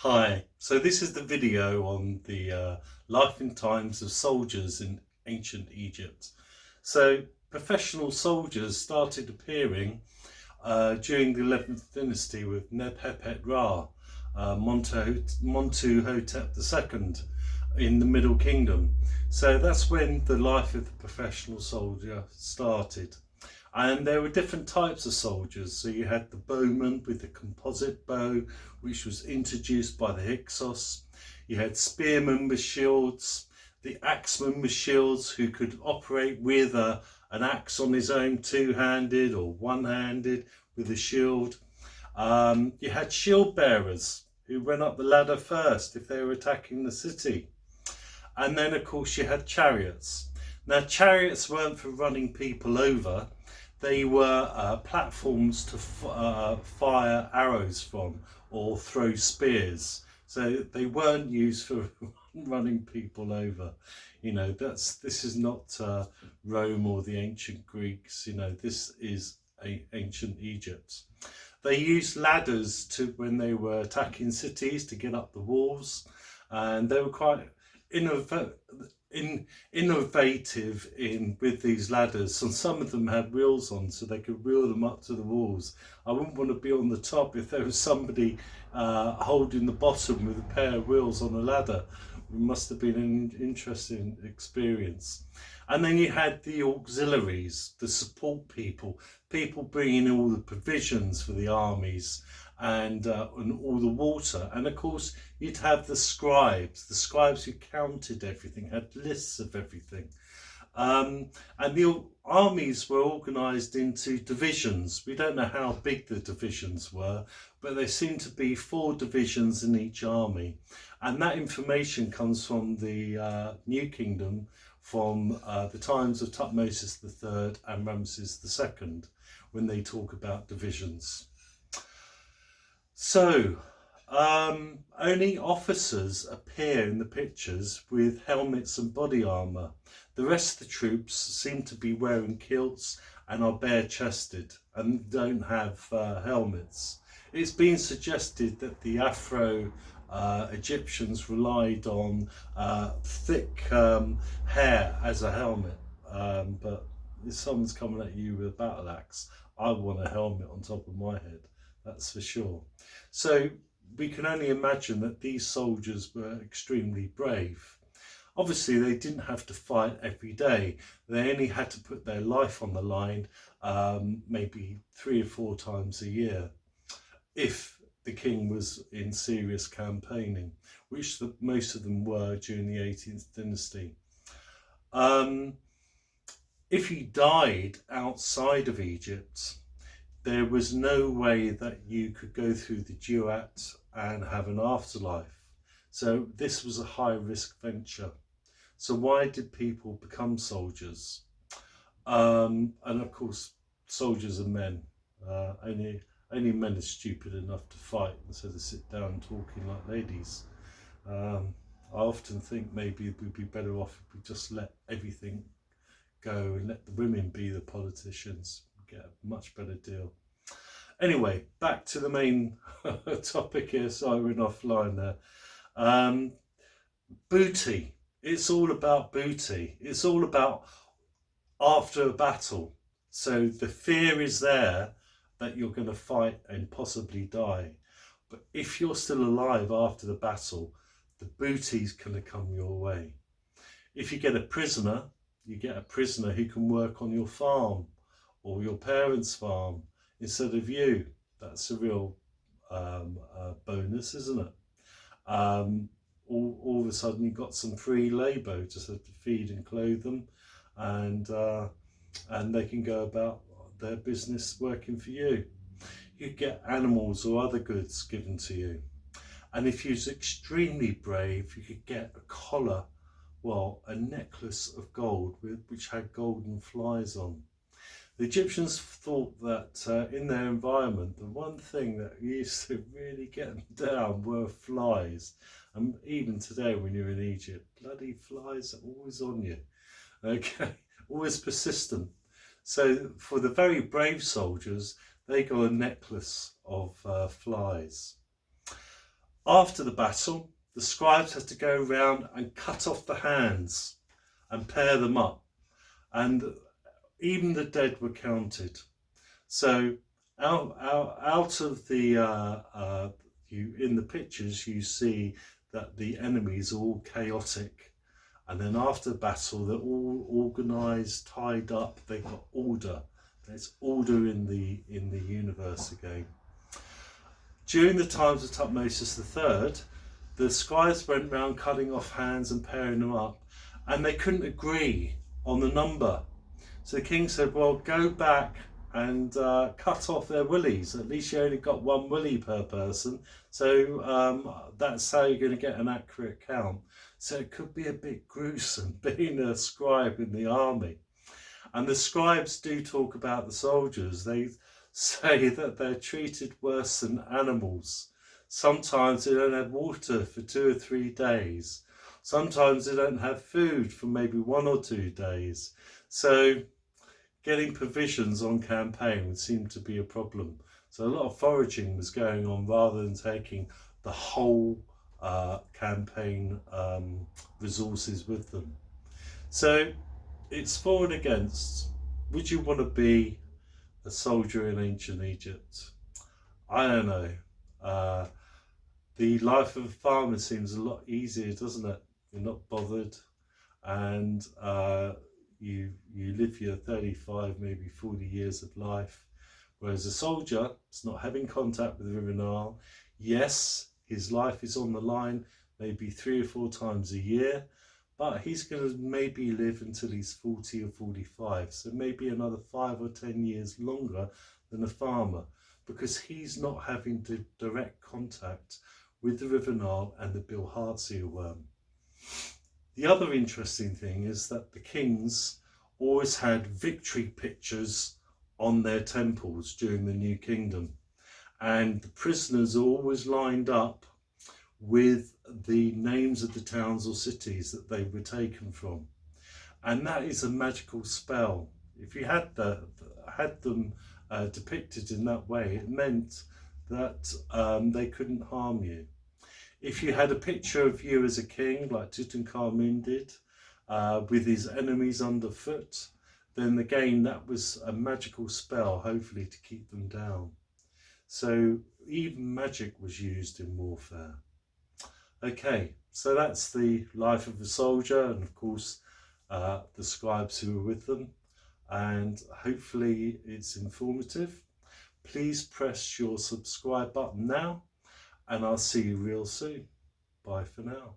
Hi, so this is the video on the life and times of soldiers in ancient Egypt. So professional soldiers started appearing during the 11th dynasty with Neb-Hepet-Ra, Montuhotep II in the Middle Kingdom. So that's when the life of the professional soldier started. And there were different types of soldiers. So you had the bowman with the composite bow, which was introduced by the Hyksos. You had spearmen with shields, the axeman with shields who could operate with an axe on his own, two-handed or one-handed with a shield. You had shield bearers who went up the ladder first if they were attacking the city. And then, of course, you had chariots. Now, chariots weren't for running people over. They were platforms to fire arrows from or throw spears. So they weren't used for running people over. You know, this is not Rome or the ancient Greeks. You know, this is ancient Egypt. They used ladders when they were attacking cities to get up the walls, and they were quite innovative with these ladders, and some of them had wheels on so they could wheel them up to the walls. I wouldn't want to be on the top if there was somebody holding the bottom with a pair of wheels on a ladder. It must have been an interesting experience. And then you had the auxiliaries, the support people bringing all the provisions for the armies and all the water. And of course you'd have the scribes who counted everything, had lists of everything. And the armies were organised into divisions. We don't know how big the divisions were, but there seemed to be 4 divisions in each army. And that information comes from the New Kingdom, from the times of Tutmosis III and Ramses II, when they talk about divisions. So, only officers appear in the pictures with helmets and body armour. The rest of the troops seem to be wearing kilts and are bare-chested and don't have helmets. It's been suggested that the Afro-Egyptians relied on thick hair as a helmet, but if someone's coming at you with a battle axe, I want a helmet on top of my head, that's for sure. So we can only imagine that these soldiers were extremely brave. Obviously, they didn't have to fight every day. They only had to put their life on the line maybe 3 or 4 times a year, if the king was in serious campaigning, which most of them were during the 18th dynasty. If you died outside of Egypt, there was no way that you could go through the duat and have an afterlife. So this was a high risk venture. So why did people become soldiers? And of course, soldiers are men. Only men are stupid enough to fight, and so they sit down talking like ladies. I often think maybe we'd be better off if we just let everything go and let the women be the politicians. We'd get a much better deal. Anyway, back to the main topic here. So I went offline there. Booty. It's all about booty. It's all about after a battle. So the fear is there that you're going to fight and possibly die. But if you're still alive after the battle, the booty's going to come your way. If you get a prisoner, you get a prisoner who can work on your farm or your parents' farm instead of you. That's a real bonus, isn't it? All of a sudden you've got some free labour, just have to feed and clothe them, and they can go about their business working for you. You get animals or other goods given to you. And if you was extremely brave, you could get a collar, well, a necklace of gold which had golden flies on. The Egyptians thought that in their environment, the one thing that used to really get them down were flies. And even today when you're in Egypt, bloody flies are always on you, okay, always persistent. So for the very brave soldiers, they got a necklace of flies. After the battle, the scribes had to go around and cut off the hands and pair them up, and even the dead were counted. So out of the you in the pictures you see that the enemies are all chaotic, and then after the battle they're all organised, tied up. They've got order. There's order in the universe again. During the times of Tutmosis III, the scribes went round cutting off hands and pairing them up, and they couldn't agree on the number. So the king said, well, go back and cut off their willies. At least you only got one willy per person. So that's how you're going to get an accurate count. So it could be a bit gruesome being a scribe in the army. And the scribes do talk about the soldiers. They say that they're treated worse than animals. Sometimes they don't have water for 2 or 3 days. Sometimes they don't have food for maybe 1 or 2 days. So getting provisions on campaign would seem to be a problem. So a lot of foraging was going on rather than taking the whole campaign resources with them. So it's for and against. Would you want to be a soldier in ancient Egypt? I don't know. The life of a farmer seems a lot easier, doesn't it? You're not bothered, and you live your 35, maybe 40 years of life. Whereas a soldier is not having contact with the River Nile. Yes, his life is on the line maybe 3 or 4 times a year, but he's going to maybe live until he's 40 or 45, so maybe another 5 or 10 years longer than a farmer, because he's not having direct contact with the River Nile and the bilharzia worm. The other interesting thing is that the kings always had victory pictures on their temples during the New Kingdom, and the prisoners are always lined up with the names of the towns or cities that they were taken from, and that is a magical spell. If you had them depicted in that way, it meant that they couldn't harm you. If you had a picture of you as a king, like Tutankhamun did, with his enemies underfoot, then again that was a magical spell, hopefully to keep them down. So even magic was used in warfare. Okay, so that's the life of a soldier, and of course the scribes who were with them, and hopefully it's informative. Please press your subscribe button now, and I'll see you real soon. Bye for now.